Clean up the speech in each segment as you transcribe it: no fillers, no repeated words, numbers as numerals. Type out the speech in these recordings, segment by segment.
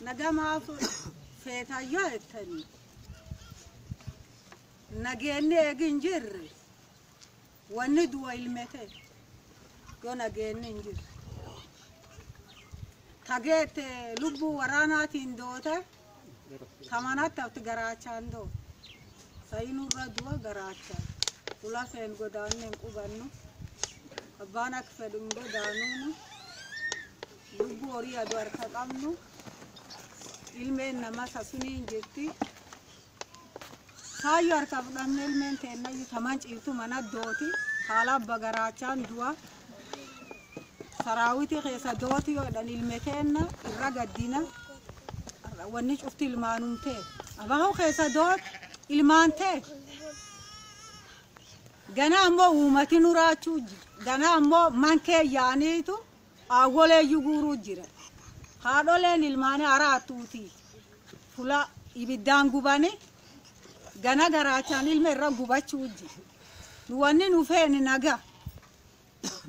naga maaf feetayyo ettani nageenne egin jirre wanni du'a ilmete yo nageenne injirre tageete lubbu waraanaatiin doote tamanatti garaachaan doo sayinurra du'a garaachaan ulafeen godaanneen qubannu abbaan akka fedhun godaanuunu lubbu horii adu harka qabnu ilmeen nama sasuniin jirti kaayyo harka fudhanne ilmeen teennayyu taman ciiftu mana dooti haala abba garaachaan du'a saraawiti keessa dooti yoodhan ilme teenna irra gaddina wanni cufti ilmaanuun ta'e abahu keessa doot ilmaan ta'e gana ammoo uumati nuraachuu gana ammoo mankee yaaniitu awwalee yuguruu jira haadholeen ilmaanii araatuuti fula ibiddaan gubani gana garaachaan ilma irra gubachuu jira nu wanni nu feeni naga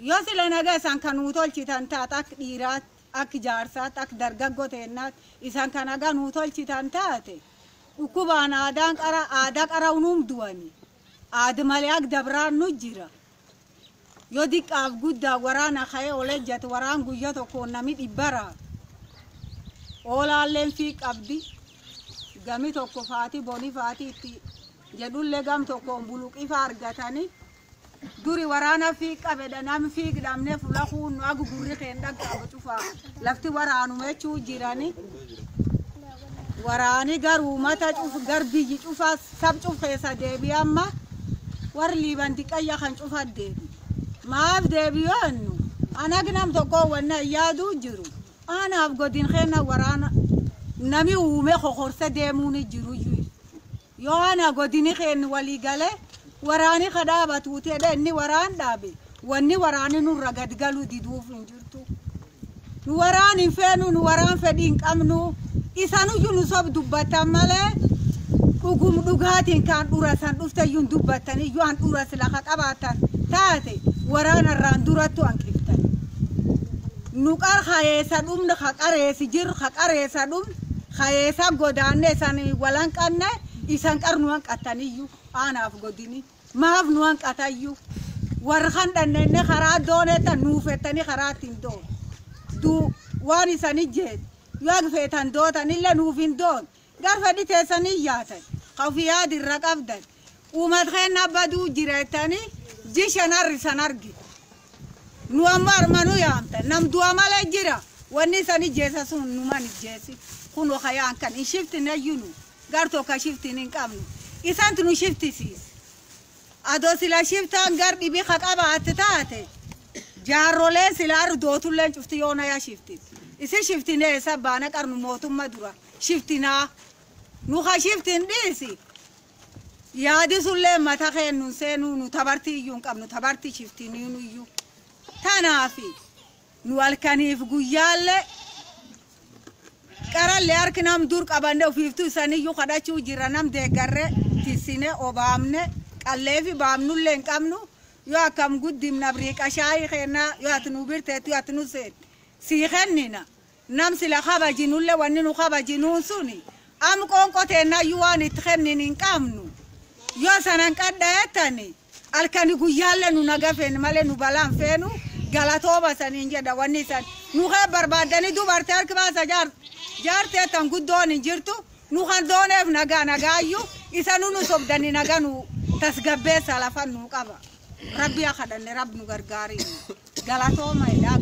yoo sila naga isaan kan nu tolchitan taat akka dhiiraat akka jaarsaat akka dargaggoo teennaat isaan kan naga nu tolchitan taate dhukkubaan aadaa qara unuum du'ani aada malee akka dabraan nu jira yoo diqqaaf guddaa waraana ka'ee olejjate waraan guyyaa tokko nami dhibbara oolaalleen fi qabdi gami tokko faati boni faati itti jedhullee gam tokkoon buluqifa argatani duri waraana fi qabedha nami fi gidamne fula kuunnu agu gurri keen dhaggaaba cufa lafti waraanumechuu jirani waraani garuu mata cuf gar biyyi cufa sab cuf keessa deebi amma war liiban diqayya kan cufa deebi maaf deebiyoonnu anagnam tokko wanna yaadu jiru anaaf godin keena waraana nami uume kokorsa deemuuni jiru yoo ana godini keen walii gale waraani khadaabatu teedha inni waraan dhaabe wanni waraani nurra gadgalu diduuf hin jirtu nu waraani feenu nu waraan fedhiin qabnu isanuyyuu nu sob dubbatan malee dhugum dhugaatiin kan dhura san dhuftayyuun dubbatan iyyuu an dhura sila qabaatan taate waraana irraan durattu hanqiftan nu qar khayeesa dhumna khaqareesi jir khaqareesa dhum khayeesa godaanne san walanqanne isan qarnu hanqataniyyuu anaaf godini maaf nu hanqatayyu warran dhannenne karaa dooneeta nuufettani karaatiin doon du waan isani jeed yoo feetan dootanillee nuufin doon garfadhi teessanii yaatan qafiyaad irra qabdan uumat keenna baduu jireettanii jishan arrisan argi nu amma armanu yaamtan nam du'a malee jira wanni isani jeessa sun numan jeessi kuno khayaan kan in shiftine yunu garto ka shiftin in qabnu isant nu shiftisiis ado sila shiftan gar dhibi khaqabaat taate jaarrolee silar dootulleen cufti yoona ya shiftis isi shiftine sabana qarnu mootumma dura shiftina nu kha shiftin dhisi yaadi sulle mata keennu seenu nu tabarti iyyuu qabnu tabarti shiftiniinu iyyuu tanaafi nu alkaniif guyyaalle qaralle arkinam dur qabande ofiiftu isaniyyuu kadhachuu jira nam deeggarre tisine obaamne qalleefi baamnulle hin qabnu yoo akkam guddimna briiqashaayi keenna yoo ati nu birteetu yoo ati nu seet sii kennina nam sila kabajinulle wanni nu kabajinuun suni am qoonqoteennayyuu waan itti kennin hin qabnu yoo sanan qadhayettani alkani guyyaalle nu nagafeen malee nu balaan feenu galatooba saniin jedha wanni san nu kee barbaaddani dubarte harki baasa jaartee tan guddoon hin jirtu nu kan dooneef nagaayyuu isa nu sobdani naga nu tasgabbeessa lafan nu qaba rabbi akhadanne rabb nu gargaari galatooma ilaa